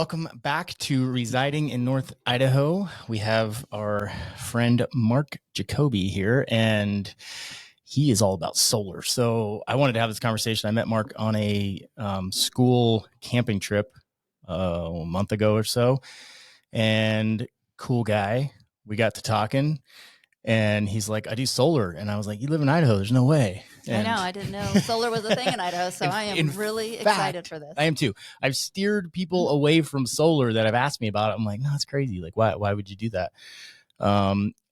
Welcome back to Residing in North Idaho. We have our friend Mark Jacobi here, and he is all about solar. So I wanted to have this conversation. I met Mark on a school camping trip a month ago or so, and cool guy. We got to talking, and he's like, I do solar. And I was like, you live in Idaho. There's no way. And I know. I didn't know solar was a thing in Idaho, so I am really excited for this. I am too. I've steered people away from solar that have asked me about it. I'm like, no, it's crazy. Like, why would you do that?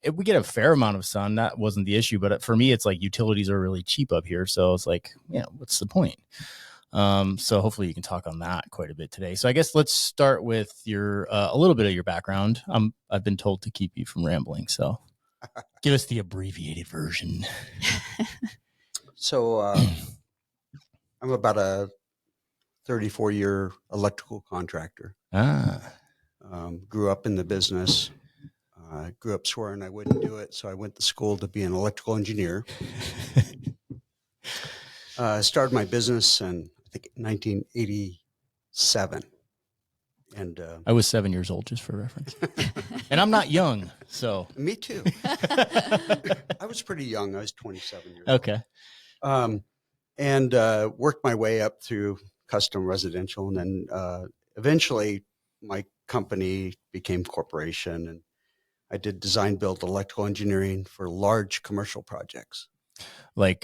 If we get a fair amount of sun, that wasn't the issue. But for me, it's like utilities are really cheap up here. So it's like, what's the point? So hopefully you can talk on that quite a bit today. So I guess let's start with your a little bit of your background. I've been told to keep you from rambling, so give us the abbreviated version. So I'm about a 34-year electrical contractor. Grew up in the business. Grew up swearing I wouldn't do it, so I went to school to be an electrical engineer. Started my business in, I think, 1987. And I was 7 years old, just for reference. And I'm not young, so. Me too. I was pretty young. I was 27 years old. Okay. And worked my way up through custom residential. And then eventually my company became corporation, and I did design build electrical engineering for large commercial projects. Like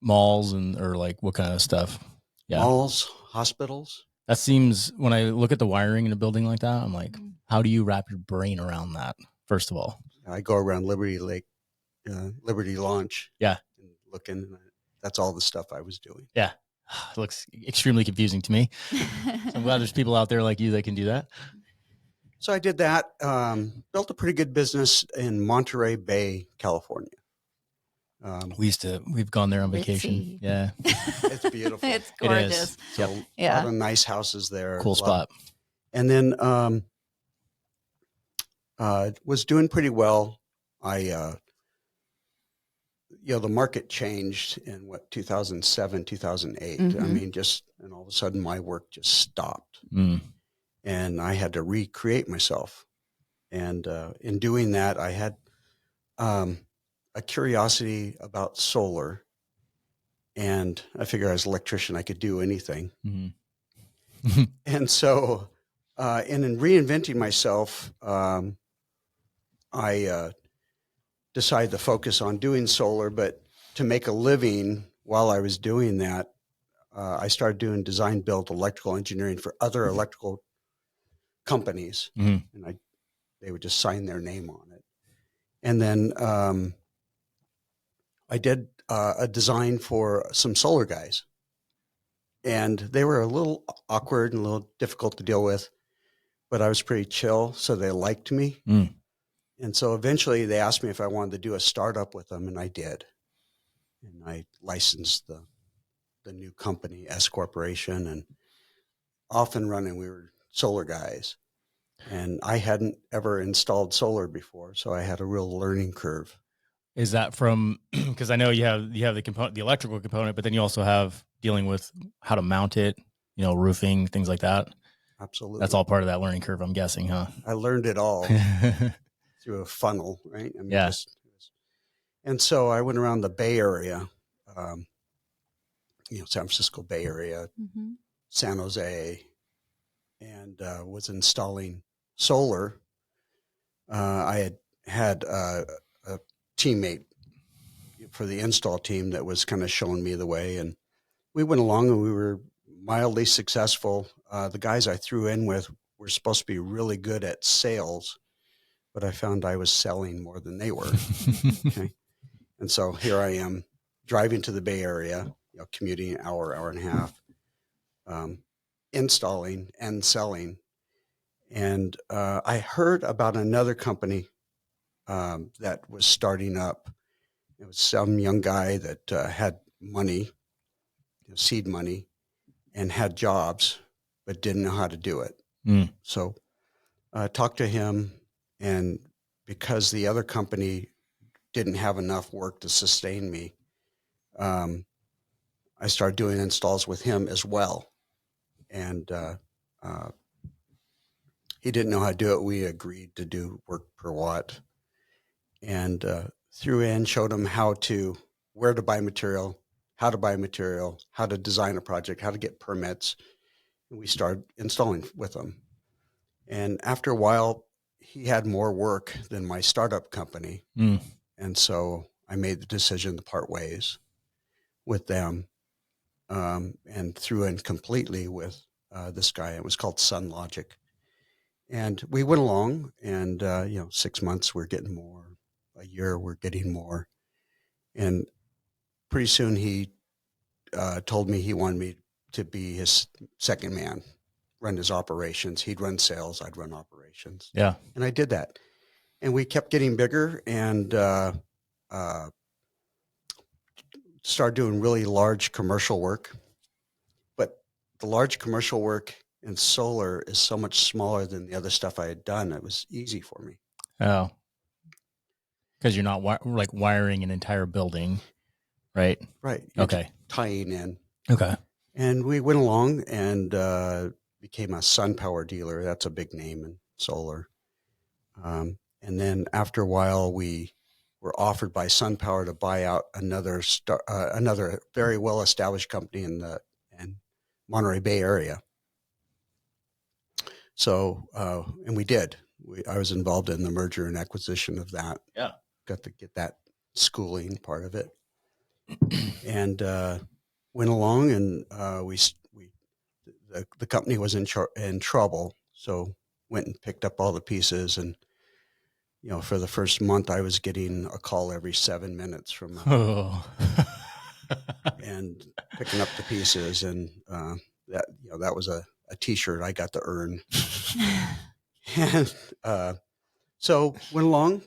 malls or like what kind of stuff? Yeah. Malls, hospitals. That seems, when I look at the wiring in a building like that, I'm like, how do you wrap your brain around that, first of all? I go around Liberty Lake, Liberty Launch. Yeah. And looking. That's all the stuff I was doing. Yeah. It looks extremely confusing to me. So I'm glad there's people out there like you that can do that. So I did that, built a pretty good business in Monterey Bay, California. We've gone there on vacation. Yeah. It's beautiful. It's gorgeous. It is. So a lot of nice houses there. Cool spot. And then was doing pretty well. The market changed in 2007, 2008. Mm-hmm. I mean, and all of a sudden my work just stopped. And I had to recreate myself. And in doing that, I had a curiosity about solar. And I figured as an electrician, I could do anything. Mm-hmm. And so, and in reinventing myself, I decided to focus on doing solar, but to make a living while I was doing that, I started doing design build electrical engineering for other electrical companies. Mm-hmm. And they would just sign their name on it. And then I did a design for some solar guys, and they were a little awkward and a little difficult to deal with, but I was pretty chill, so they liked me. And so eventually they asked me if I wanted to do a startup with them, and I did. And I licensed the new company, S Corporation, and off and running. We were solar guys, and I hadn't ever installed solar before, so I had a real learning curve. Is that from, because I know you have the component, the electrical component, but then you also have dealing with how to mount it, roofing, things like that. Absolutely. That's all part of that learning curve, I'm guessing, huh? I learned it all through a funnel, right? I mean, yeah. And so I went around the Bay Area, San Francisco Bay Area, Mm-hmm. San Jose, and was installing solar. I had a teammate for the install team that was kind of showing me the way, and we went along and we were mildly successful. The guys I threw in with were supposed to be really good at sales, but I found I was selling more than they were. Okay. And so here I am driving to the Bay Area, commuting an hour and a half, installing and selling. And I heard about another company that was starting up. It was some young guy that had money, seed money, and had jobs, but didn't know how to do it. So I talked to him, and because the other company didn't have enough work to sustain me, I started doing installs with him as well. And he didn't know how to do it. We agreed to do work per watt, and threw in, showed him where to buy material, how to buy material, how to design a project, how to get permits. And we started installing with him. And after a while, he had more work than my startup company. Mm. And so I made the decision to part ways with them, and threw in completely with this guy. It was called Sun Logic. And we went along, and 6 months we're getting more, a year we're getting more. And pretty soon he told me he wanted me to be his second man, run his operations. He'd run sales, I'd run operations. Yeah. And I did that. And we kept getting bigger, and started doing really large commercial work. But the large commercial work in solar is so much smaller than the other stuff I had done. It was easy for me. Oh, because you're not like wiring an entire building, right? Right. You're okay. Tying in. Okay. And we went along and became a SunPower dealer. That's a big name in solar. And then after a while, we were offered by SunPower to buy out another very well-established company in the Monterey Bay area. So, and we did. I was involved in the merger and acquisition of that. Yeah. Got to get that schooling part of it. And went along, and the company was in trouble. So went and picked up all the pieces, and for the first month, I was getting a call every 7 minutes from and picking up the pieces, and that was a T-shirt I got to earn. And so went along,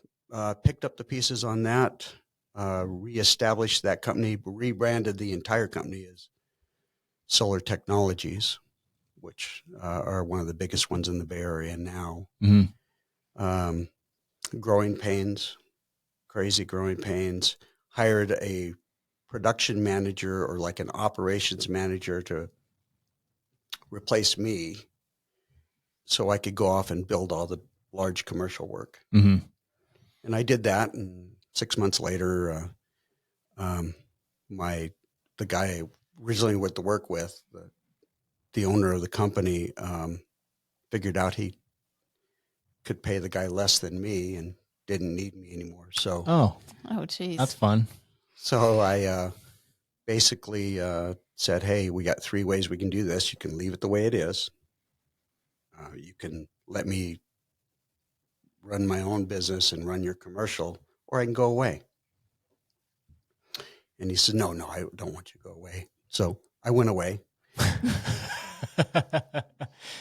picked up the pieces on that, reestablished that company, rebranded the entire company as Solar Technologies, which are one of the biggest ones in the Bay Area now. Mm-hmm. Growing pains, crazy growing pains. Hired a production manager, or like an operations manager, to replace me so I could go off and build all the large commercial work. Mm-hmm. And I did that. And 6 months later, the guy I originally went to work with, the owner of the company, figured out he could pay the guy less than me and didn't need me anymore. So, geez, that's fun. So I basically said, "Hey, we got 3 ways we can do this. You can leave it the way it is. You can let me run my own business and run your commercial, or I can go away." And he said, "No, I don't want you to go away." So I went away.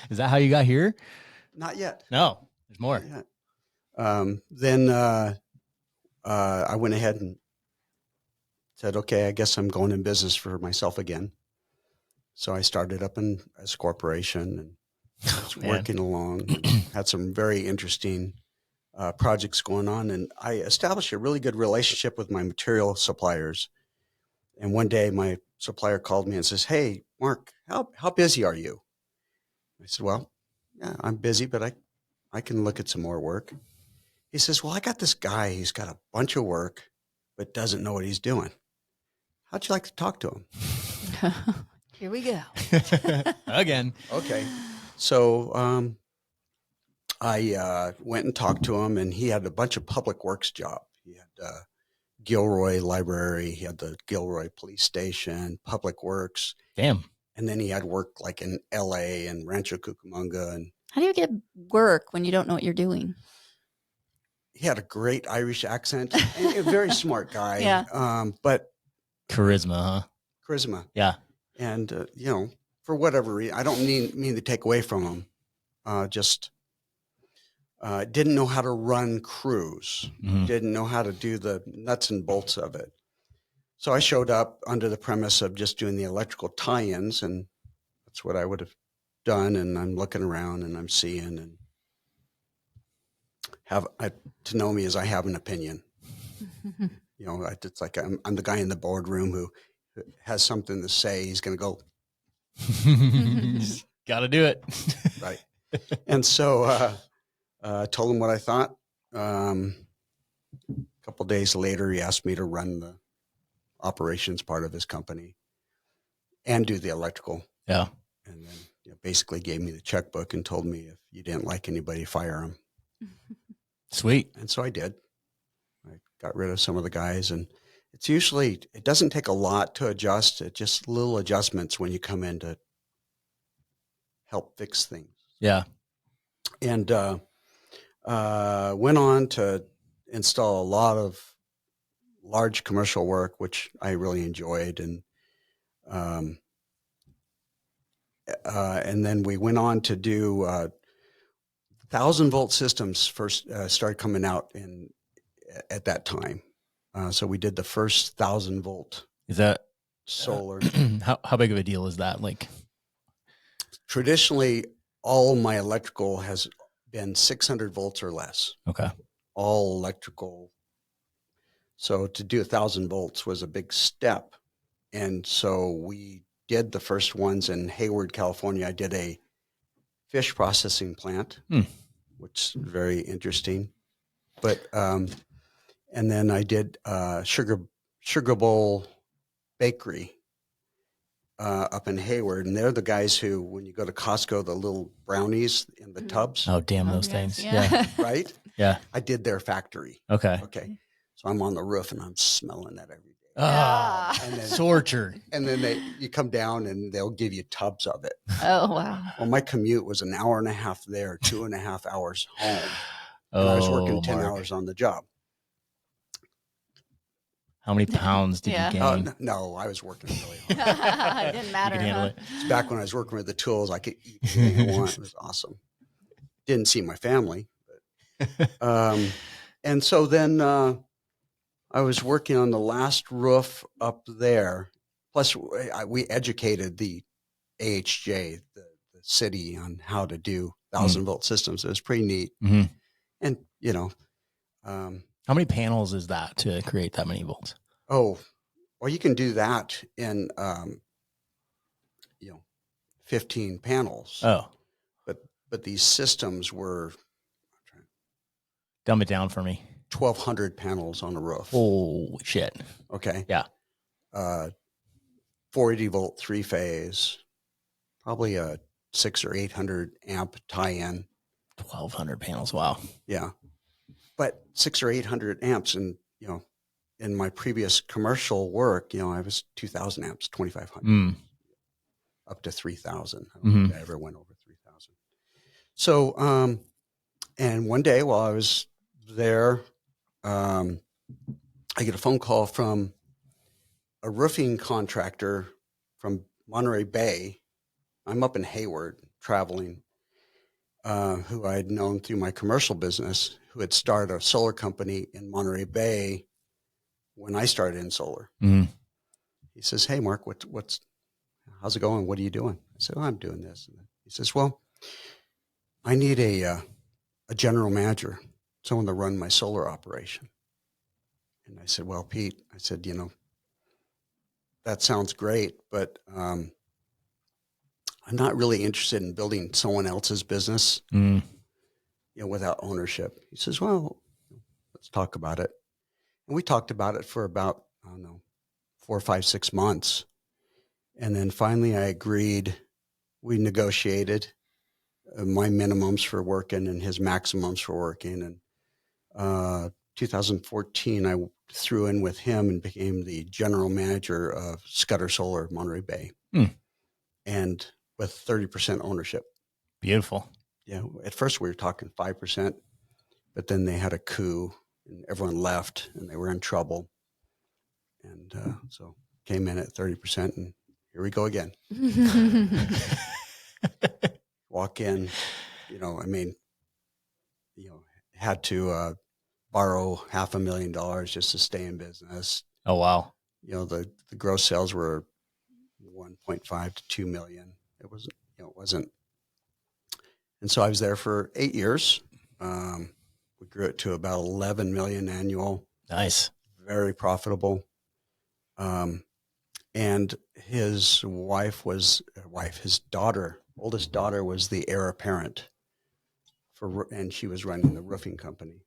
Is that how you got here? Not yet. No, there's more. Then I went ahead and said, "Okay, I guess I'm going in business for myself again." So I started up as a corporation, and was working along, and had some very interesting projects going on. And I established a really good relationship with my material suppliers. And one day my supplier called me and says, "Hey, Mark, how busy are you?" I said, "Well, yeah, I'm busy, but I can look at some more work." He says, "Well, I got this guy. He's got a bunch of work, but doesn't know what he's doing. How'd you like to talk to him?" Here we go. Again. Okay. So I went and talked to him, and he had a bunch of public works job. He had Gilroy Library. He had the Gilroy Police Station, Public Works. Damn. And then he had work like in L.A. and Rancho Cucamonga. And how do you get work when you don't know what you're doing? He had a great Irish accent. A very smart guy. Yeah. But charisma, huh? Charisma. Yeah. And for whatever reason, I don't mean to take away from him. Just didn't know how to run crews. Mm-hmm. Didn't know how to do the nuts and bolts of it. So I showed up under the premise of just doing the electrical tie-ins, and that's what I would have done. And I'm looking around, and I'm seeing, and to know me is I have an opinion. It's like I'm the guy in the boardroom who has something to say. He's going to go. Got to do it. Right. And so told him what I thought. A couple of days later, he asked me to run the operations part of his company and do the electrical. Yeah. And then basically gave me the checkbook and told me if you didn't like anybody, fire them. Sweet. And so I did. I got rid of some of the guys, and it doesn't take a lot to adjust. It's just little adjustments when you come in to help fix things. Yeah. And went on to install a lot of large commercial work, which I really enjoyed. And then we went on to do 1,000-volt systems first started coming out at that time. So we did the first 1,000-volt. Is that solar? How big of a deal is that? Like, traditionally, all my electrical has been 600 volts or less. Okay. All electrical. So to do 1,000 volts was a big step. And so we did the first ones in Hayward, California. I did a fish processing plant, which is very interesting. But, and then I did Sugar Bowl Bakery up in Hayward. And they're the guys who, when you go to Costco, the little brownies in the tubs. Oh, damn those things. Yeah. Right? Yeah. I did their factory. Okay. So I'm on the roof and I'm smelling that every day. Oh, and then, tortured. And then you come down and they'll give you tubs of it. Oh, wow. Well, my commute was an hour and a half there, 2.5 hours home. And Oh, I was working 10 Mark. hours on the job. How many pounds did you gain? No, I was working really hard. It didn't matter. You can handle it. It's back when I was working with the tools, I could eat anything I want. It was awesome. Didn't see my family. But, and so then I was working on the last roof up there. Plus, we educated the AHJ, the city, on how to do 1,000-volt systems. It was pretty neat. Mm-hmm. And, how many panels is that to create that many volts? Oh, well, you can do that in, 15 panels. Oh, but these systems were, dumb it down for me. 1,200 panels on a roof. Holy shit. Okay. Yeah. 480-volt 3-phase, probably a 600 or 800 amp tie-in. 1,200 panels. Wow. Yeah. But 600 or 800 amps, and in my previous commercial work, I was 2,000 amps, 2,500, up to 3,000. I don't think I ever went over 3,000. So, and one day while I was there, I get a phone call from a roofing contractor from Monterey Bay. I'm up in Hayward traveling, who I had known through my commercial business, who had started a solar company in Monterey Bay when I started in solar. Mm-hmm. He says, "Hey, Mark, how's it going? What are you doing?" I said, "Oh, I'm doing this." And he says, "Well, I need a general manager, someone to run my solar operation." And I said, "Well, Pete," I said, "that sounds great, but I'm not really interested in building someone else's business, without ownership." He says, "Well, let's talk about it." And we talked about it for about, 4, 5, 6 months. And then finally I agreed. We negotiated my minimums for working and his maximums for working. And 2014, I threw in with him and became the general manager of Scudder Solar, Monterey Bay. And with 30% ownership. Beautiful. Yeah. At first we were talking 5%, but then they had a coup and everyone left and they were in trouble. And so came in at 30%, and here we go again. Walk in, had to borrow $500,000 just to stay in business. Oh, wow. The gross sales were 1.5 to 2 million. It wasn't. And so I was there for 8 years. We grew it to about 11 million annual. Nice. Very profitable. And his oldest daughter was the heir apparent. and she was running the roofing company.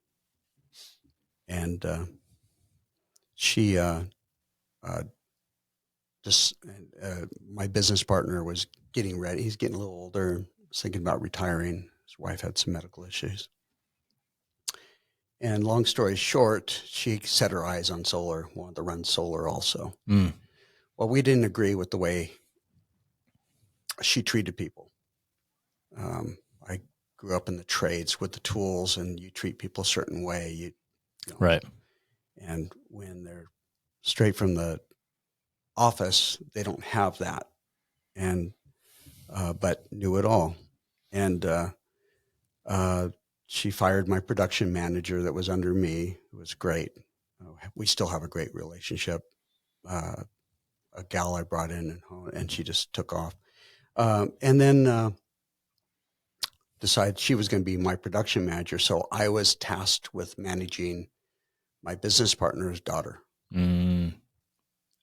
And she my business partner was getting ready. He's getting a little older, was thinking about retiring. His wife had some medical issues. And long story short, she set her eyes on solar, wanted to run solar also. Mm. Well, we didn't agree with the way she treated people. I grew up in the trades with the tools, and you treat people a certain way. You know, Right. And when they're straight from the office, they don't have that, and but knew it all. And she fired my production manager that was under me. It was great. We still have a great relationship. A gal I brought in, and she just took off. And then decided she was going to be my production manager. So I was tasked with managing my business partner's daughter.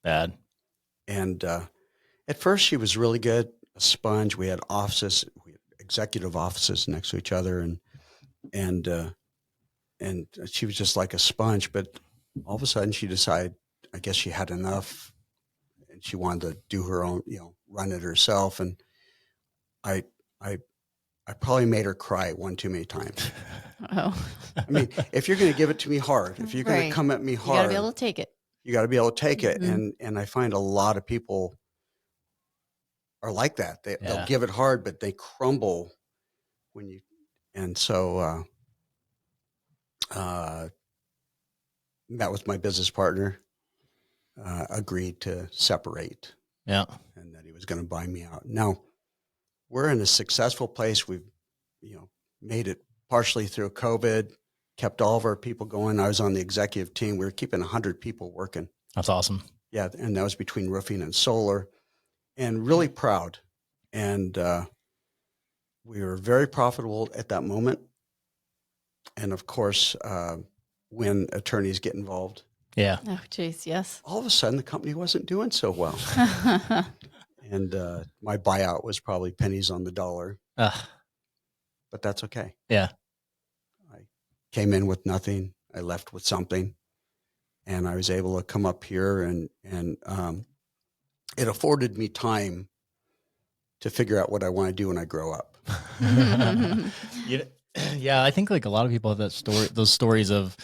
Bad. And at first she was really good, a sponge. We had executive offices next to each other, and she was just like a sponge. But all of a sudden she decided, I guess she had enough, and she wanted to do her own, run it herself. And I probably made her cry one too many times. Oh. I mean, if you're going to give it to me hard, if you're going to come at me hard, you got to be able to take it. You got to be able to take it. And I find a lot of people are like that. They'll give it hard, but they crumble when you, and so, met with my business partner, agreed to separate. Yeah. And that he was going to buy me out. Now we're in a successful place. We've, made it partially through COVID, kept all of our people going. I was on the executive team. We were keeping 100 people working. That's awesome. Yeah. And that was between roofing and solar, and really proud. And we were very profitable at that moment. And of course, when attorneys get involved. Yeah. Oh, geez. Yes. All of a sudden the company wasn't doing so well. And my buyout was probably pennies on the dollar. But that's okay. Yeah. I came in with nothing. I left with something, and I was able to come up here, and it afforded me time to figure out what I want to do when I grow up. Yeah. I think like a lot of people have that story, those stories of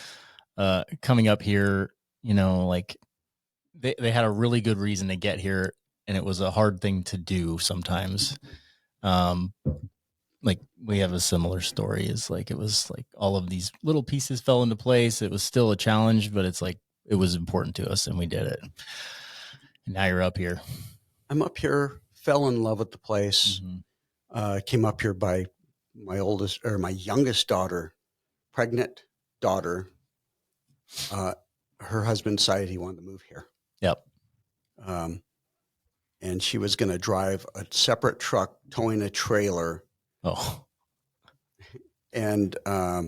coming up here, like they had a really good reason to get here, and it was a hard thing to do sometimes. Like we have a similar story. Is like it was like all of these little pieces fell into place. It was still a challenge, but it's like it was important to us, and we did it. And now you're up here. I'm up here. Fell in love with the place. Came up here by my youngest daughter, pregnant daughter. Her husband decided he wanted to move here. Yep. And she was going to drive a separate truck towing a trailer. Oh. And I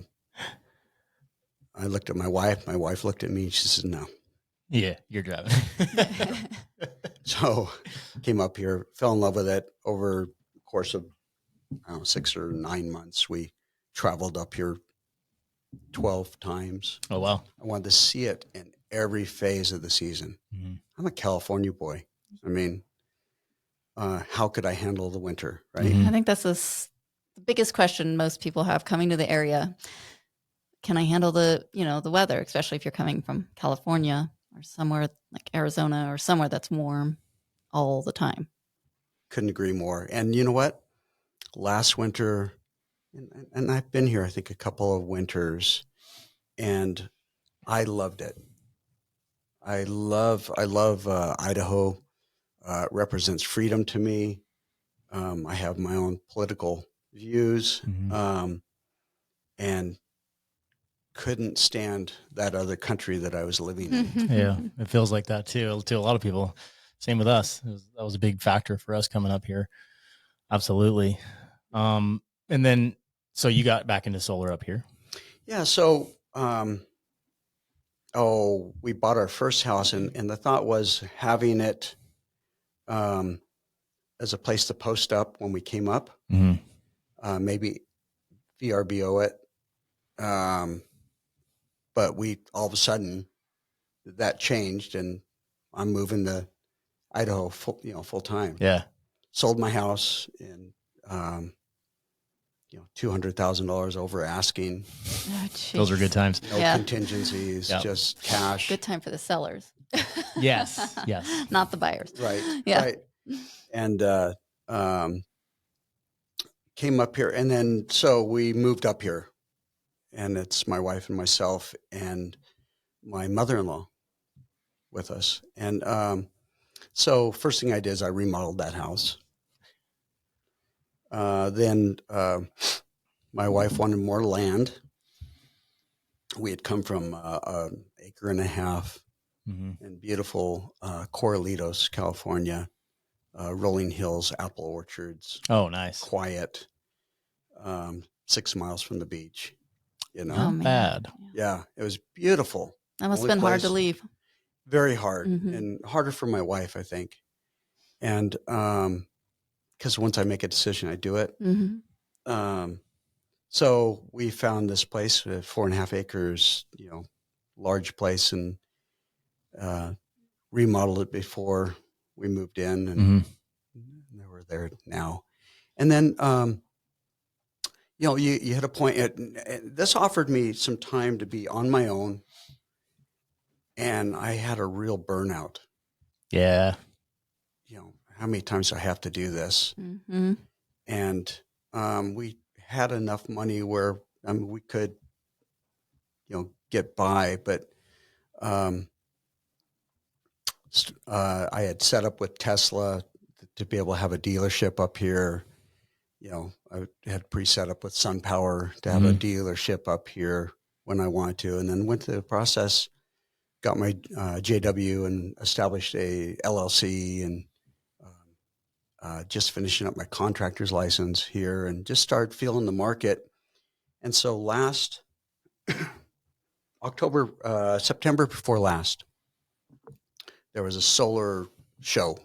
looked at my wife. My wife looked at me, and she said, "No." Yeah, you're driving. So came up here, fell in love with it. Over the course of 6 or 9 months, we traveled up here 12 times. Oh, wow. I wanted to see it in every phase of the season. I'm a California boy. I mean, how could I handle the winter, right? I think that's the biggest question most people have coming to the area. Can I handle the weather, especially if you're coming from California or somewhere like Arizona or somewhere that's warm all the time? Couldn't agree more. And you know what? Last winter, and I've been here, I think, a couple of winters, and I loved it. I love Idaho. It represents freedom to me. I have my own political views, and couldn't stand that other country that I was living in. Yeah, it feels like that too. To a lot of people. Same with us. That was a big factor for us coming up here. Absolutely. And then, so you got back into solar up here. Yeah. So, we bought our first house, and the thought was having it as a place to post up when we came up. Maybe VRBO it. But we all of a sudden that changed, and I'm moving to Idaho full time. Yeah. Sold my house in $200,000 over asking. Oh, Those are good times. No contingencies, just cash. Good time for the sellers. Yes. Not the buyers. Right. Yeah. Right. And came up here, and then so we moved up here, and it's my wife and myself and my mother-in-law with us. And so first thing I did is I remodeled that house. Then my wife wanted more land. We had come from an acre and a half in beautiful Corralitos, California, rolling hills, apple orchards. Oh, nice. Quiet, 6 miles from the beach. Not bad. Yeah, it was beautiful. That must have been hard to leave. Very hard, and harder for my wife, I think. And because once I make a decision, I do it. So we found this place, 4.5 acres, large place, and remodeled it before we moved in, and we're there now. And then, you hit a point. This offered me some time to be on my own, and I had a real burnout. Yeah. How many times do I have to do this? And we had enough money where we could, get by. But I had set up with Tesla to be able to have a dealership up here. I had pre-set up with SunPower to have a dealership up here when I wanted to, and then went through the process, got my JW and established a LLC, and just finishing up my contractor's license here, and just started feeling the market. And so last September before last, there was a solar show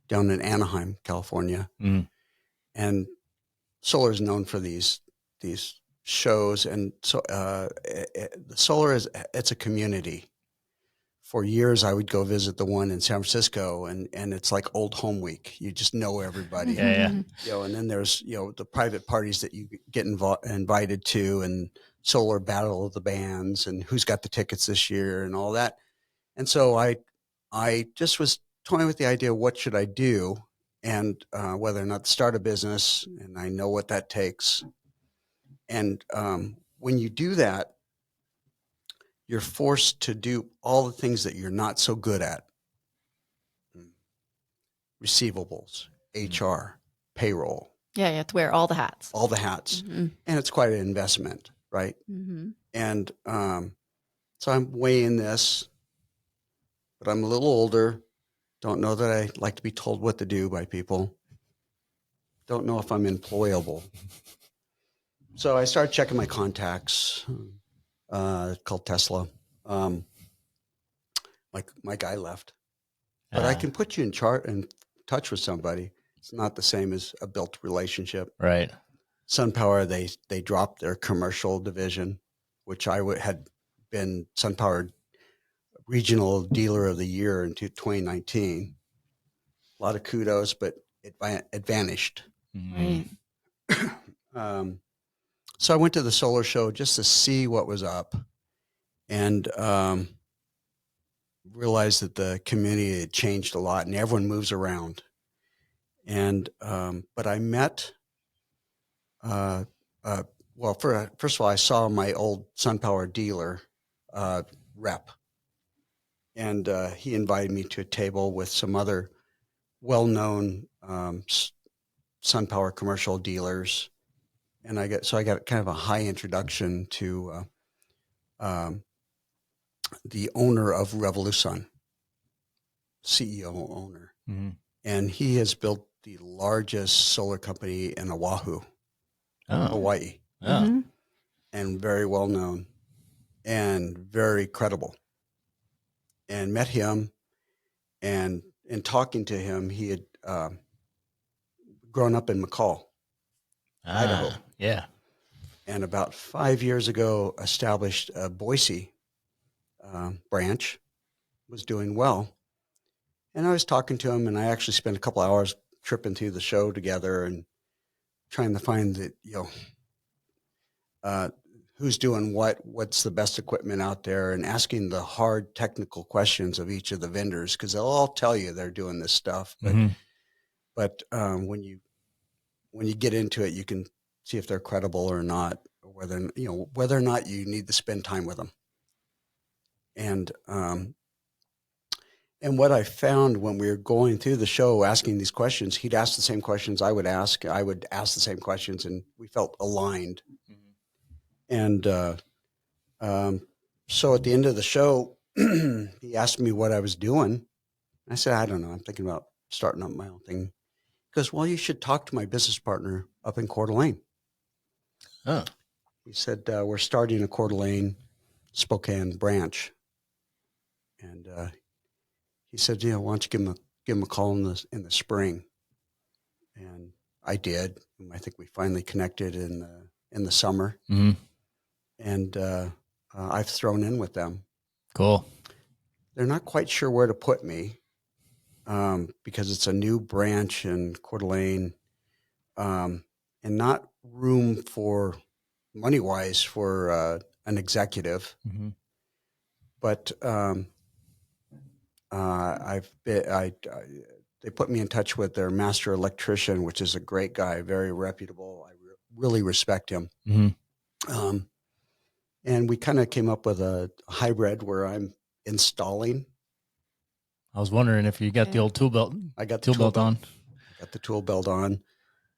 down in Anaheim, California. And solar is known for these shows. And so the solar it's a community. For years, I would go visit the one in San Francisco, and it's like old home week. You just know everybody. Yeah. And then there's, the private parties that you get invited to, and solar battle of the bands, and who's got the tickets this year and all that. And so I just was toying with the idea, what should I do? And whether or not to start a business, and I know what that takes. And when you do that, you're forced to do all the things that you're not so good at. Receivables, HR, payroll. Yeah, you have to wear all the hats. All the hats. And it's quite an investment, right? And so I'm weighing this, but I'm a little older. Don't know that I like to be told what to do by people. Don't know if I'm employable. So I started checking my contacts, called Tesla. My guy left, but I can put you in touch with somebody. It's not the same as a built relationship. Right. SunPower, they dropped their commercial division, which had been SunPower Regional Dealer of the Year in 2019. A lot of kudos, but it vanished. Right. So I went to the solar show just to see what was up, and realized that the community had changed a lot, and everyone moves around. And but I met, first of all, I saw my old SunPower dealer rep, and he invited me to a table with some other well-known SunPower commercial dealers. And I got kind of a high introduction to the owner of Revolusun, CEO owner. And he has built the largest solar company in Oahu, Hawaii. And very well known and very credible. And met him, and in talking to him, he had grown up in McCall, Idaho. Yeah. and about 5 years ago established a Boise branch, was doing well. And I was talking to him, and I actually spent a couple hours tripping through the show together and trying to find that, who's doing what's the best equipment out there, and asking the hard technical questions of each of the vendors, because they'll all tell you they're doing this stuff. But when you get into it, you can see if they're credible or not, or whether or not you need to spend time with them. And what I found when we were going through the show asking these questions, he'd ask the same questions I would ask. I would ask the same questions, and we felt aligned. And so at the end of the show, he asked me what I was doing. I said, I don't know. I'm thinking about starting up my own thing. He goes, well, you should talk to my business partner up in Coeur d'Alene. Oh. He said, we're starting a Coeur d'Alene Spokane branch. And he said, why don't you give him a call in the spring? And I did. I think we finally connected in the summer. And I've thrown in with them. Cool. They're not quite sure where to put me because it's a new branch in Coeur d'Alene, and not room for money-wise for an executive. But they put me in touch with their master electrician, which is a great guy, very reputable. I really respect him. And we kind of came up with a hybrid where I'm installing. I was wondering if you got the old tool belt. I got the tool belt on. Got the tool belt on.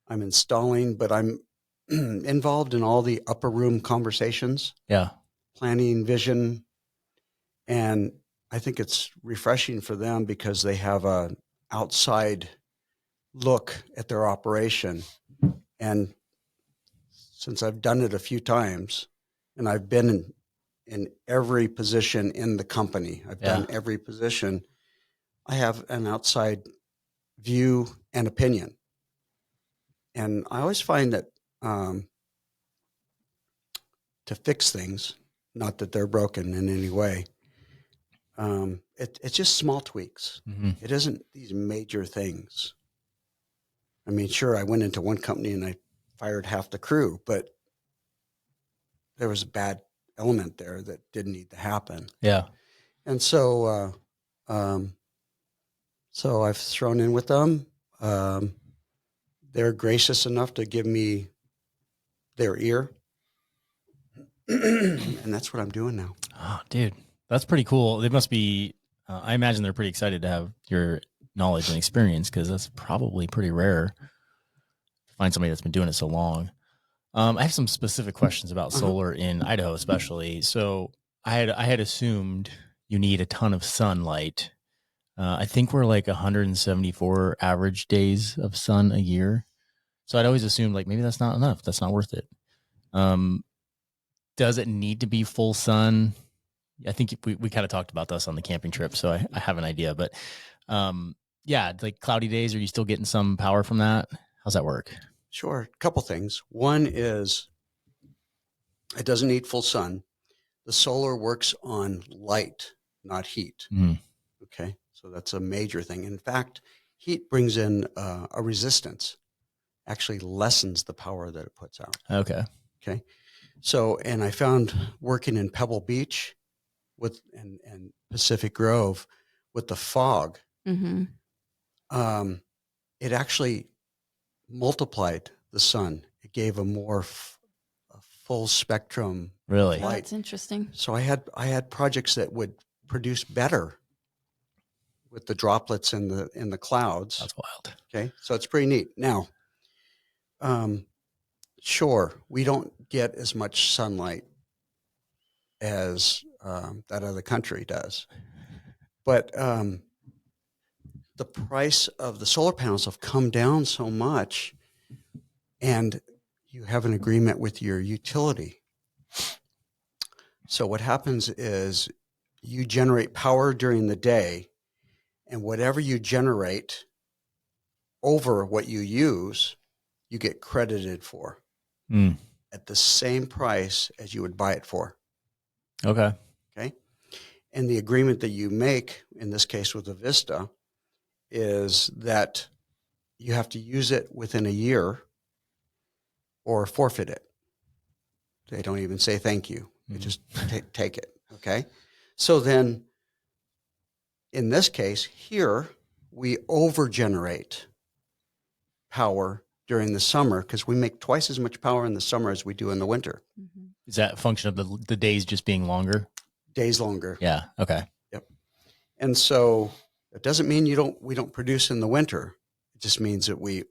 I'm installing, but I'm involved in all the upper room conversations. Yeah. Planning, vision. And I think it's refreshing for them because they have an outside look at their operation. And since I've done it a few times, and I've been in every position in the company, I've done every position, I have an outside view and opinion. And I always find that to fix things, not that they're broken in any way, it's just small tweaks. It isn't these major things. I mean, sure, I went into one company and I fired half the crew, but there was a bad element there that didn't need to happen. Yeah. And so I've thrown in with them. They're gracious enough to give me their ear. And that's what I'm doing now. Oh, dude, that's pretty cool. They must be, I imagine they're pretty excited to have your knowledge and experience, because that's probably pretty rare to find somebody that's been doing it so long. I have some specific questions about solar in Idaho, especially. So I had assumed you need a ton of sunlight. I think we're like 174 average days of sun a year. So I'd always assumed like maybe that's not enough. That's not worth it. Does it need to be full sun? I think we kind of talked about this on the camping trip, so I have an idea. But yeah, like cloudy days, are you still getting some power from that? How's that work? Sure. A couple things. One is it doesn't need full sun. The solar works on light, not heat. Okay. So that's a major thing. In fact, heat brings in a resistance, actually lessens the power that it puts out. Okay. Okay. So, and I found working in Pebble Beach and Pacific Grove with the fog, it actually multiplied the sun. It gave a more a full spectrum. Really? Oh, that's interesting. So I had projects that would produce better with the droplets in the clouds. That's wild. Okay. So it's pretty neat. Now, sure, we don't get as much sunlight as that other country does. But the price of the solar panels have come down so much, and you have an agreement with your utility. So what happens is you generate power during the day, and whatever you generate over what you use, you get credited for at the same price as you would buy it for. Okay. Okay. And the agreement that you make, in this case with a Vista, is that you have to use it within a year or forfeit it. They don't even say thank you. They just take it. Okay. So then in this case here, we overgenerate power during the summer because we make twice as much power in the summer as we do in the winter. Mm-hmm. Is that a function of the days just being longer? Days longer. Yeah. Okay. Yep. And so it doesn't mean we don't produce in the winter. It just means that we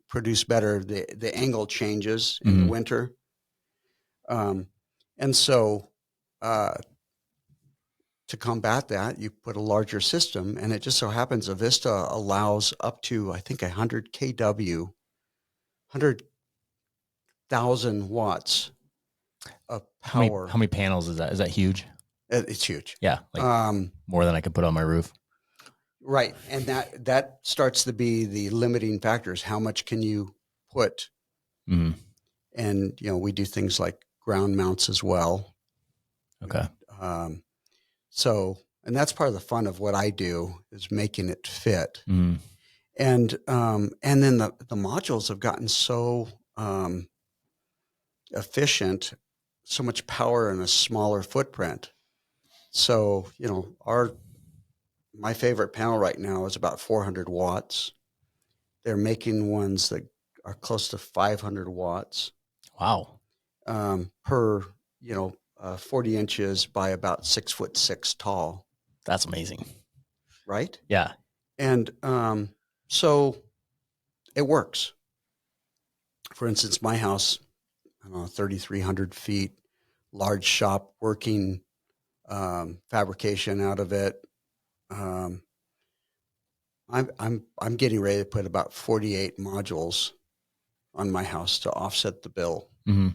produce better. The angle changes in the winter. And so to combat that, you put a larger system, and it just so happens a Vista allows up to, I think, 100 kW, 100,000 watts of power. How many panels is that? Is that huge? It's huge. Yeah, like more than I could put on my roof. Right, and that starts to be the limiting factors. How much can you put? Mm-hmm. And we do things like ground mounts as well. Okay. So, and that's part of the fun of what I do is making it fit. Mm-hmm. And then the modules have gotten so efficient, so much power in a smaller footprint. So, my favorite panel right now is about 400 watts. They're making ones that are close to 500 watts. Wow. Per 40 inches by about 6'6" tall. That's amazing. Right? Yeah. And so it works. For instance, my house, I don't know, 3,300 feet, large shop, working fabrication out of it. I'm getting ready to put about 48 modules on my house to offset the bill. Mm-hmm.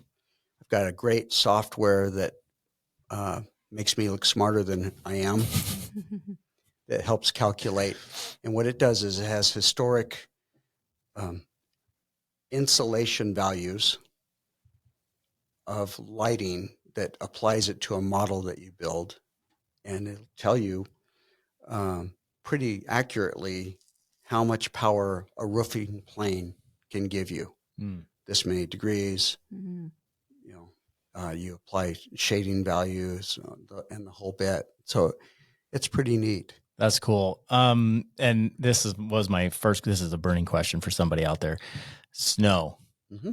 I've got a great software that makes me look smarter than I am. That helps calculate. And what it does is it has historic insulation values of lighting that applies it to a model that you build. And it'll tell you pretty accurately how much power a roofing plane can give you. This many degrees. Mm-hmm. You apply shading values and the whole bit. So it's pretty neat. That's cool. And this is a burning question for somebody out there. Snow. Mm-hmm.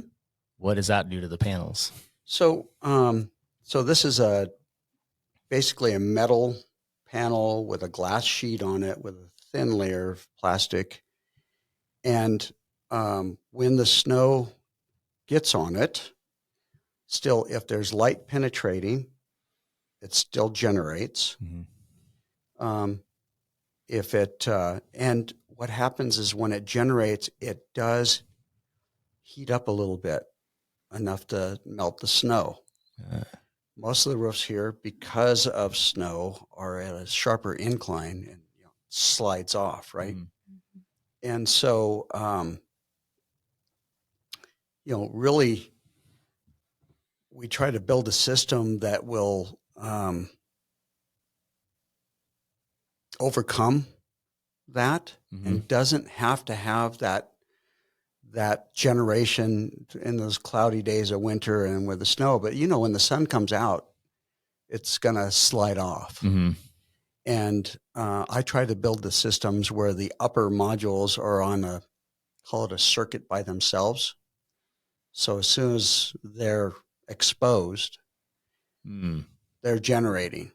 What does that do to the panels? So this is basically a metal panel with a glass sheet on it with a thin layer of plastic. And when the snow gets on it, still, if there's light penetrating, it still generates. Mm-hmm. And what happens is when it generates, it does heat up a little bit, enough to melt the snow. Most of the roofs here, because of snow, are at a sharper incline and slides off, right? Mm-hmm. And so, really, we try to build a system that will overcome that. Mm-hmm. And doesn't have to have that generation in those cloudy days of winter and with the snow. But when the sun comes out, it's gonna slide off. Mm-hmm. And I try to build the systems where the upper modules are on call it a circuit by themselves. So as soon as they're exposed, they're generating,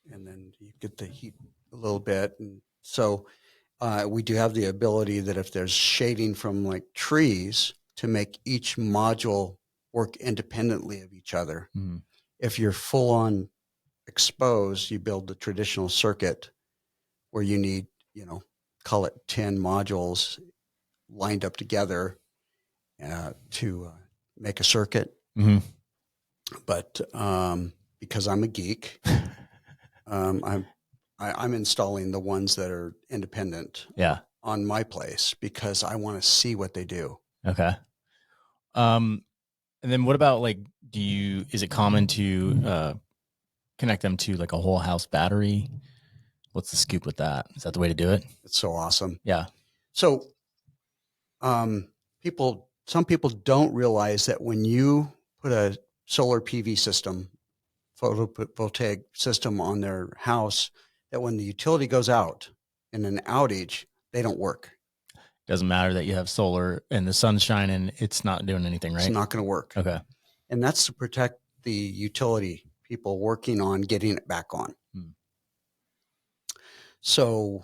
and then you get the heat a little bit. And so we do have the ability that if there's shading from like trees, to make each module work independently of each other. Mm-hmm. If you're full on exposed, you build the traditional circuit where you need, call it 10 modules lined up together to make a circuit. Mm-hmm. But because I'm a geek, I'm installing the ones that are independent. Yeah. On my place because I want to see what they do. Okay. And then what about like, is it common to connect them to like a whole house battery? What's the scoop with that? Is that the way to do it? It's so awesome. Yeah. So, some people don't realize that when you put a solar PV system, photovoltaic system on their house, that when the utility goes out in an outage, they don't work. Doesn't matter that you have solar and the sun's shining, it's not doing anything, right? It's not going to work. Okay. And that's to protect the utility people working on getting it back on. So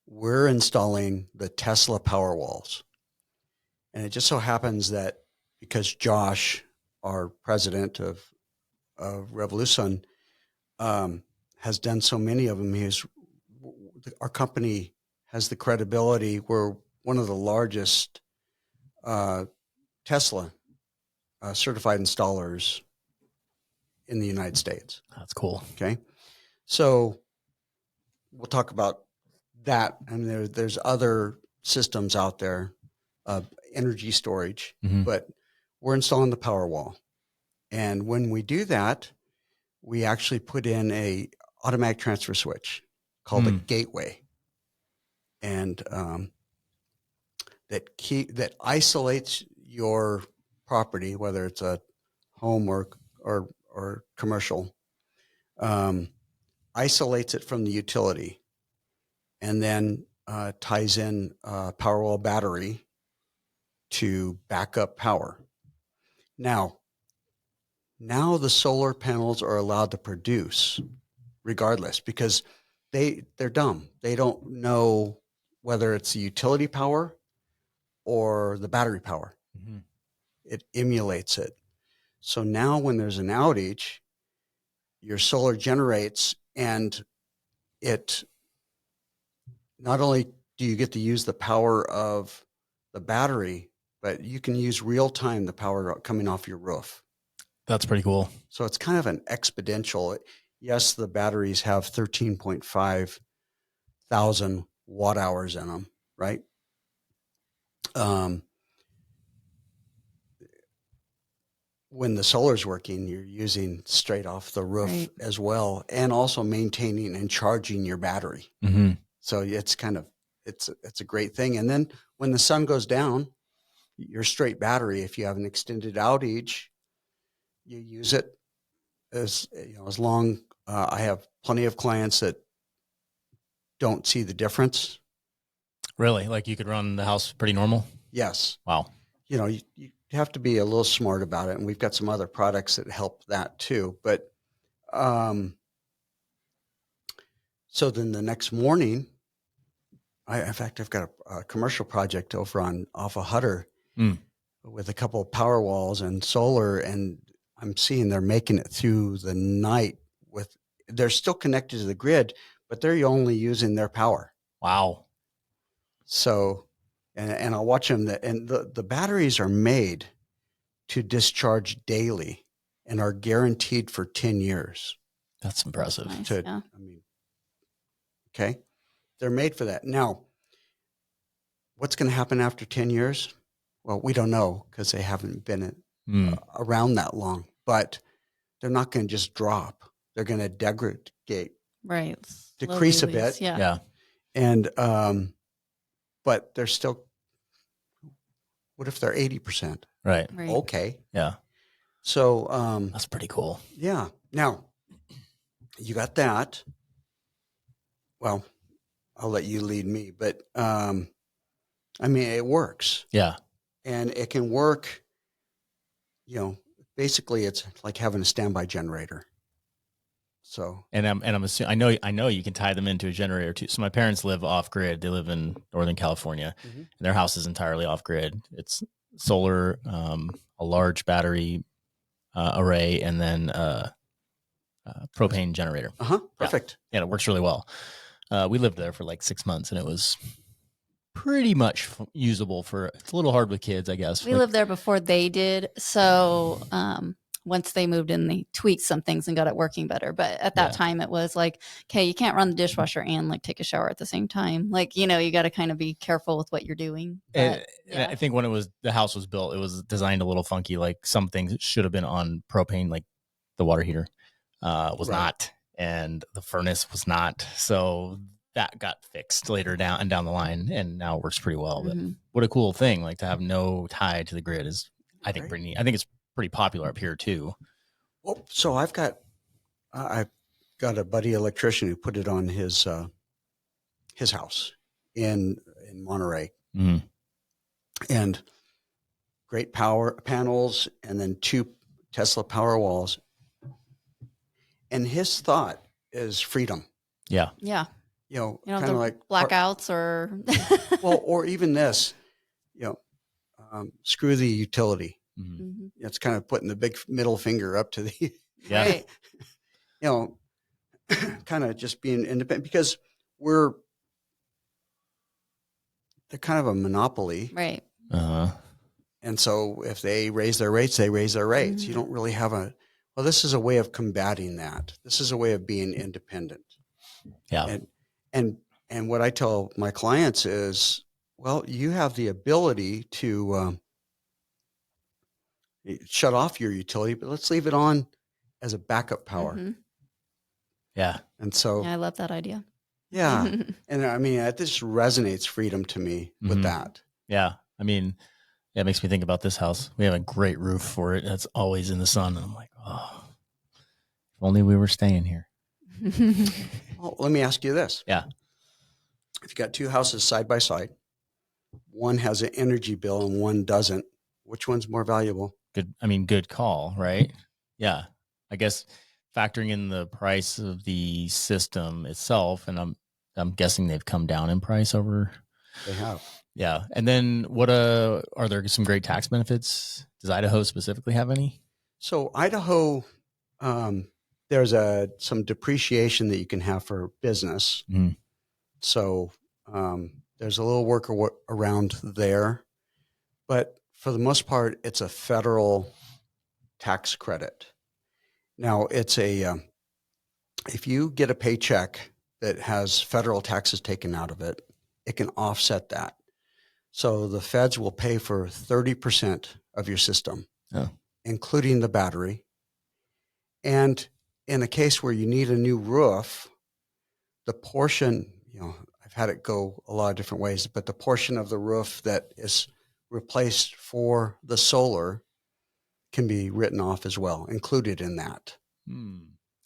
we're installing the Tesla power walls. And it just so happens that because Josh, our president of Revolusun, has done so many of them, our company has the credibility. We're one of the largest Tesla certified installers in the United States. That's cool. Okay. So we'll talk about that. And there's other systems out there, energy storage, but we're installing the power wall. And when we do that, we actually put in a automatic transfer switch called a gateway. And that isolates your property, whether it's a home or commercial, isolates it from the utility, and then ties in a Powerwall battery to back up power. Now the solar panels are allowed to produce regardless, because they're dumb. They don't know whether it's the utility power or the battery power. It emulates it. So now when there's an outage, your solar generates, and it not only do you get to use the power of the battery, but you can use real time the power coming off your roof. That's pretty cool. So it's kind of an exponential. Yes, the batteries have 13.5 thousand watt hours in them, right? When the solar's working, you're using straight off the roof as well, and also maintaining and charging your battery. So it's it's a great thing. And then when the sun goes down, your straight battery, if you have an extended outage, you use it as long. I have plenty of clients that don't see the difference. Really? Like you could run the house pretty normal? Yes. Wow. You have to be a little smart about it. And we've got some other products that help that too. But, so then the next morning, I've got a commercial project over off of Hutter with a couple of power walls and solar. And I'm seeing they're making it through the night they're still connected to the grid, but they're only using their power. Wow. So, and I'll watch them. And the batteries are made to discharge daily and are guaranteed for 10 years. That's impressive. Nice, Okay. They're made for that. Now, what's going to happen after 10 years? Well, we don't know because they haven't been around that long, but they're not going to just drop. They're going to degrade, right? Decrease a bit. Yeah. And, but they're still, what if they're 80%? Right. Okay. Yeah. So, that's pretty cool. Yeah. Now you got that. Well, I'll let you lead me, but, it works. Yeah. And it can work, basically it's like having a standby generator. So, and I'm assuming, I know you can tie them into a generator too. So my parents live off grid. They live in Northern California, and their house is entirely off grid. It's solar, a large battery array, and then propane generator. Perfect. Yeah, it works really well. We lived there for like 6 months, and it was pretty much usable it's a little hard with kids, I guess. We lived there before they did. So once they moved in, they tweaked some things and got it working better. But at that time, it was like, okay, you can't run the dishwasher and like take a shower at the same time. Like, you know, you got to kind of be careful with what you're doing. But, and I think when the house was built, it was designed a little funky. Like some things should have been on propane, like the water heater was not, and the furnace was not. So that got fixed later down the line, and now it works pretty well. But what a cool thing, like to have no tie to the grid is, I think, pretty neat. I think it's pretty popular up here too. Well, so I've got a buddy electrician who put it on his house in Monterey, and great power panels, and then 2 Tesla power walls. And his thought is freedom. Yeah. You know, kind of like blackouts or well, or even this, screw the utility. It's kind of putting the big middle finger up to the, right. Kind of just being independent, because they're kind of a monopoly. Right. And so if they raise their rates, they raise their rates. You don't really have this is a way of combating that. This is a way of being independent. Yeah. And what I tell my clients is, well, you have the ability to shut off your utility, but let's leave it on as a backup power. Yeah. And so I love that idea. Yeah. And I mean, it just resonates freedom to me with that. Yeah. I mean, it makes me think about this house. We have a great roof for it. That's always in the sun. And I'm like, oh, if only we were staying here. Well, let me ask you this. Yeah. If you got 2 houses side by side, one has an energy bill and one doesn't, which one's more valuable? Good call, right? Yeah. I guess factoring in the price of the system itself, and I'm guessing they've come down in price over. They have. Yeah. And then what are there some great tax benefits? Does Idaho specifically have any? So Idaho, there's some depreciation that you can have for business. So there's a little work around there, but for the most part, it's a federal tax credit. Now it's if you get a paycheck that has federal taxes taken out of it, it can offset that. So the feds will pay for 30% of your system, including the battery. And in a case where you need a new roof, the portion, I've had it go a lot of different ways, but the portion of the roof that is replaced for the solar can be written off as well, included in that.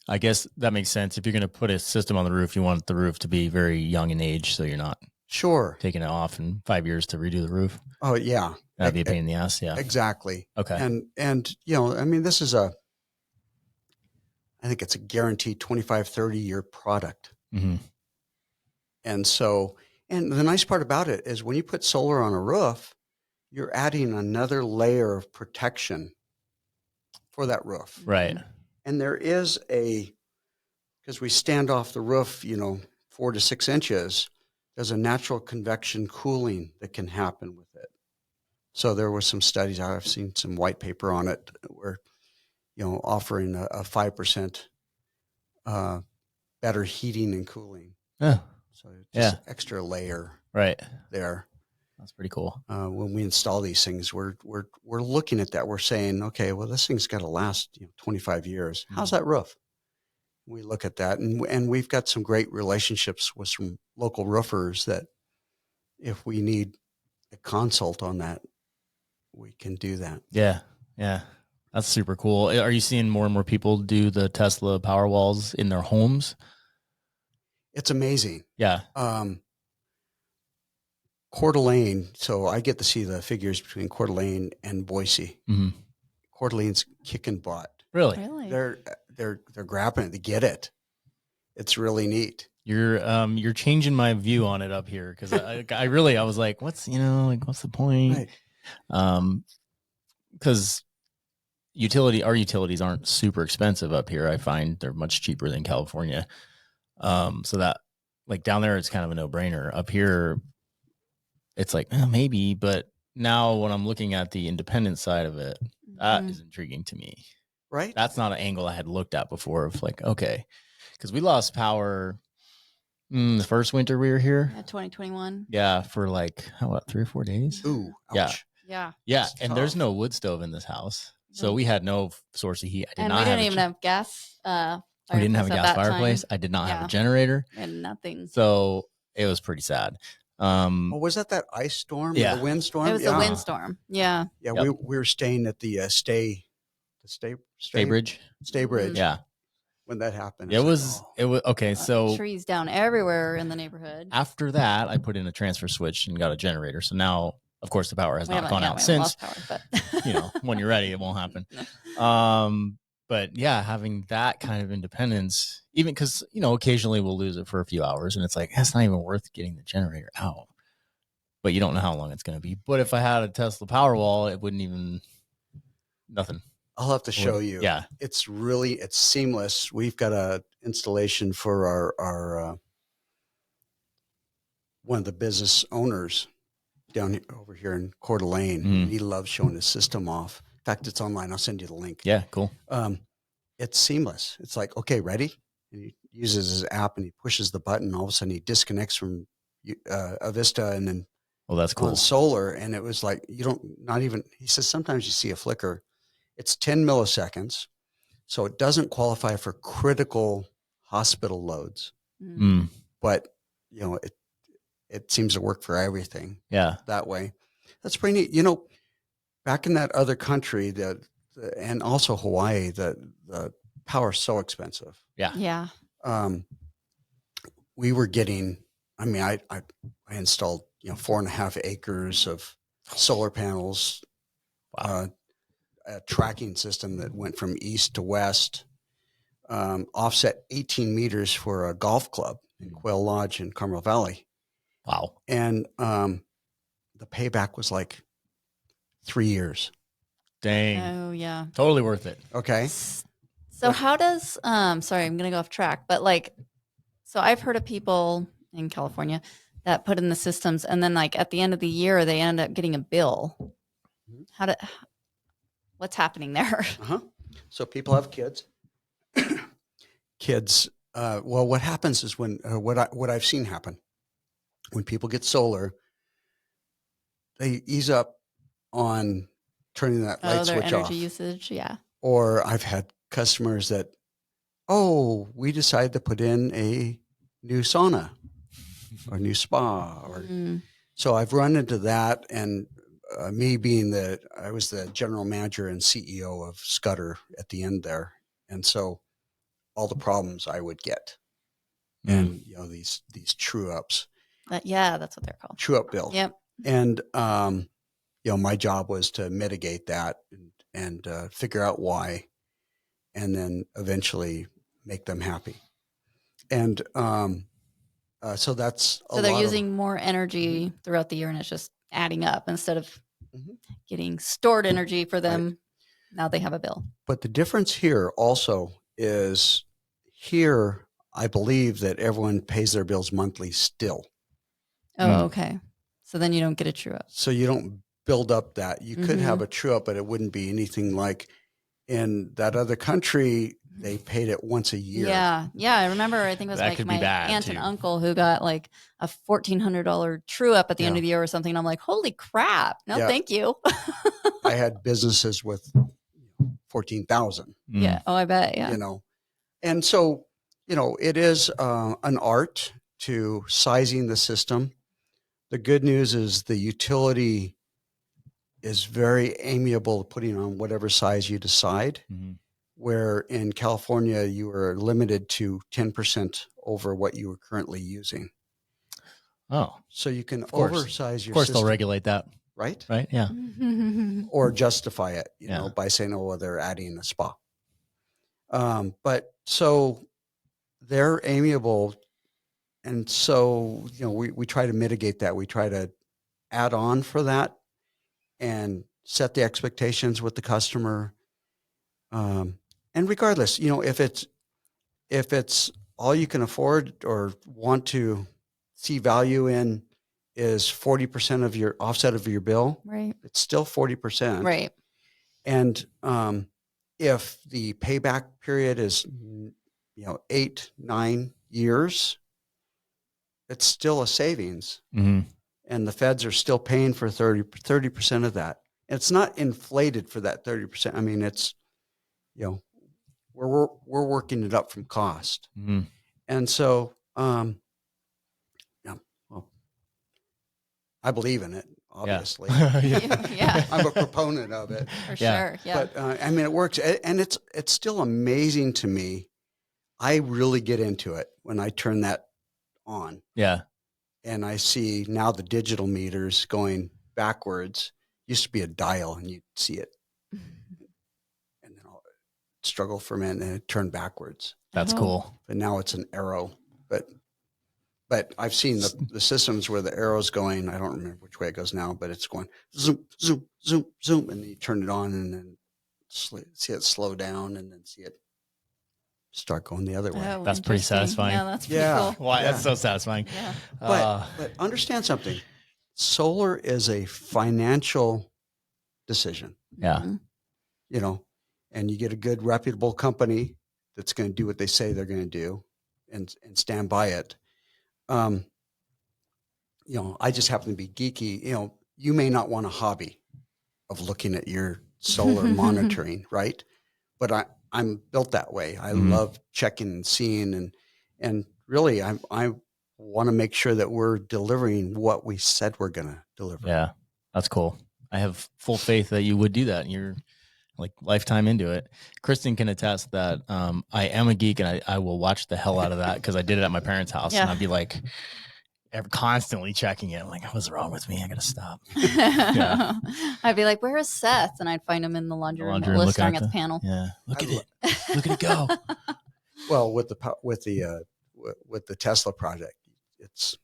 I guess that makes sense. If you're going to put a system on the roof, you want the roof to be very young in age, so you're not taking it off in 5 years to redo the roof. Oh yeah, that'd be a pain in the ass. Yeah, exactly. Okay, and I mean, this is I think it's a guaranteed 25, 30-year product. And so, and the nice part about it is when you put solar on a roof, you're adding another layer of protection for that roof. Right. And there is because we stand off the roof, 4 to 6 inches, there's a natural convection cooling that can happen with it. So there were some studies, I've seen some white paper on it where, offering a 5% better heating and cooling. Yeah. So just extra layer there. That's pretty cool. When we install these things, we're looking at that. We're saying, okay, well, this thing's got to last 25 years. How's that roof? We look at that, and we've got some great relationships with some local roofers that if we need a consult on that, we can do that. Yeah. That's super cool. Are you seeing more and more people do the Tesla power walls in their homes? It's amazing. Yeah. Coeur d'Alene, so I get to see the figures between Coeur d'Alene and Boise. Coeur d'Alene's kicking butt. Really? They're grabbing it to get it. It's really neat. You're changing my view on it up here because I was like, what's the point? Right. Because our utilities aren't super expensive up here. I find they're much cheaper than California. So that like down there, it's kind of a no-brainer. Up here, it's like maybe, but now when I'm looking at the independent side of it, that is intriguing to me. Right? That's not an angle I had looked at before of like, okay, because we lost power the first winter we were here. Yeah, 2021. Yeah, for like, what, 3 or 4 days? Ooh, Yeah. ouch. Yeah. Yeah, That's and there's tough. no wood stove in this house. So Nope. we had no source of heat. I did And not we didn't have even have gas. we didn't have a fireplace at gas that fireplace. time. I did not have Yeah. a generator. And nothing. So it was pretty sad. Oh, was that ice storm or Yeah. the windstorm? It was a windstorm. Yeah. Yeah, Yep. we were staying at the Stay Bridge. Bridge. Yeah. When that happened. It was okay. So trees down everywhere in the neighborhood. after that, I put in a transfer switch and got a generator. So now, of course, the power has not gone out since. Lost power, but When you're ready, it won't happen. But yeah, having that kind of independence, even because, occasionally we'll lose it for a few hours and it's like, that's not even worth getting the generator out. But you don't know how long it's going to be. But if I had a Tesla Powerwall, it wouldn't even, nothing. I'll have to show you. Yeah. It's seamless. We've got a installation for our one of the business owners over here in Coeur d'Alene. Mhm. He loves showing his system off. In fact, it's online. I'll send you the link. Yeah, cool. It's seamless. It's like, okay, ready? And he uses his app and he pushes the button. All of a sudden he disconnects from Avista and then That's cool. on solar. And it was like, he says, sometimes you see a flicker. It's 10 milliseconds. So it doesn't qualify for critical hospital loads, but it seems to work for everything. Yeah. That way. That's pretty neat. Back in that other country and also Hawaii, the power is so expensive. Yeah. Yeah. We were getting, I installed, 4.5 acres of solar panels, Wow. a tracking system that went from east to west, offset 18 meters for a golf club in Quail Lodge in Carmel Valley. Wow. And the payback was like 3 years. Dang. Oh, yeah. Totally worth it. Okay. So how does, sorry, I'm going to go off track, but so I've heard of people in California that put in the systems and then at the end of the year, they end up getting a bill. What's happening there? So people have kids. Well, what happens is when what I've seen happen when people get solar, they ease up on turning that light their switch energy off. usage, yeah. Or I've had customers that, we decided to put in a new sauna or new spa, so I've run into that. And me being I was the general manager and CEO of Scudder at the end there, and so all the problems I would get, and these true ups. That's what they're called. True up bill. Yep. And my job was to mitigate that and figure out why, and then eventually make them happy. And so that's so they're using more energy throughout the year, and it's just adding up instead of getting stored energy for them. Right. Now they have a bill. But the difference here also is here, I believe that everyone pays their bills monthly still. Oh, okay. So then you don't get a true up. So you don't build up that. You could have a true up, but it wouldn't be anything like in that other country. They paid it once a year. Yeah. Yeah. I remember, I think it was my aunt and uncle who got a $1,400 true up at the end of the year or something. And I'm like, holy crap. No, thank you. I had businesses with 14,000. Yeah. Oh, I bet. Yeah. And so, it is an art to sizing the system. The good news is the utility is very amiable, putting on whatever size you decide. Where in California, you are limited to 10% over what you are currently using. Oh. So you can oversize your system. Of course, they'll regulate that. Right? Right, yeah. Or justify it, by saying, they're adding a spa. But so they're amiable. And so, we try to mitigate that. We try to add on for that and set the expectations with the customer. And regardless, if it's all you can afford or want to see value in is 40% of your offset of your bill, right? It's still 40%, right? And if the payback period is, 8-9 years, it's still a savings. Mm-hmm. And the feds are still paying for 30% of that. And it's not inflated for that 30%. I mean, it's, we're working it up from cost. Mm-hmm. And so, I believe in it, obviously. Yeah. I'm a proponent of it. For sure. Yeah. But I mean, it works. And it's still amazing to me. I really get into it when I turn that on. Yeah. And I see now the digital meters going backwards. Used to be a dial and you'd see it. And then I'll struggle for a minute and then it turned backwards. That's cool. But now it's an arrow. But I've seen the systems where the arrow's going. I don't remember which way it goes now, but it's going zoom, zoom, zoom, zoom. And you turn it on and then see it slow down and then see it start going the other way. Oh, that's pretty satisfying. Yeah, that's pretty cool. Why? That's so satisfying. Yeah. But understand something. Solar is a financial decision. Yeah. Mm-hmm. And you get a good reputable company that's going to do what they say they're going to do and stand by it. I just happen to be geeky. You may not want a hobby of looking at your solar monitoring, right? But I'm built that way. I love checking and seeing, and really, I want to make sure that we're delivering what we said we're going to deliver. Yeah, that's cool. I have full faith that you would do that. You're like lifetime into it. Kristen can attest that I am a geek and I will watch the hell out of that because I did it at my parents' house and I'd be like constantly checking it. I'm like, what's wrong with me? I got to stop. Yeah. I'd be like, where is Seth? And I'd find him in the laundry room staring at the panel. Yeah. Look at it. Look at it go. Well, with the Tesla project, it's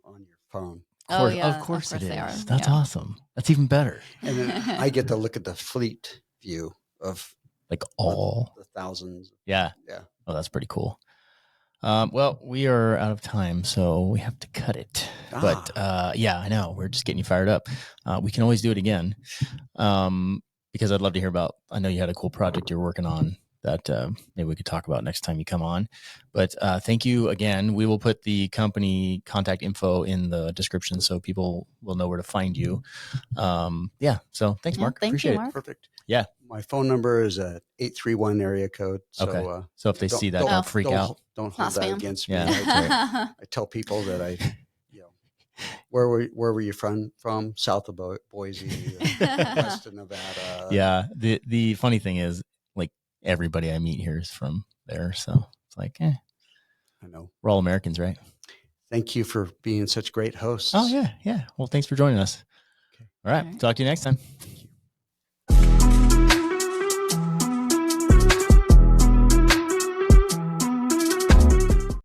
on your phone. Of course it is. That's awesome. That's even better. And then I get to look at the fleet view of like all the thousands. Yeah. Yeah. Oh, that's pretty cool. Well, we are out of time, so we have to cut it. But yeah, I know we're just getting you fired up. We can always do it again because I'd love to hear about. I know you had a cool project you're working on that maybe we could talk about next time you come on. But thank you again. We will put the company contact info in the description so people will know where to find you. Yeah. So thanks, Mark. Appreciate it. Perfect. Yeah. My phone number is a 831 area code. So, okay. So if they see that, don't freak out. Don't hold that against me. Yeah. I tell people that where were you from? South of Boise, west of Nevada. Yeah. The funny thing is, like, everybody I meet here is from there. So it's like, I know. We're all Americans, right? Thank you for being such great hosts. Oh, yeah. Yeah. Well, thanks for joining us. Okay. All right. Talk to you next time.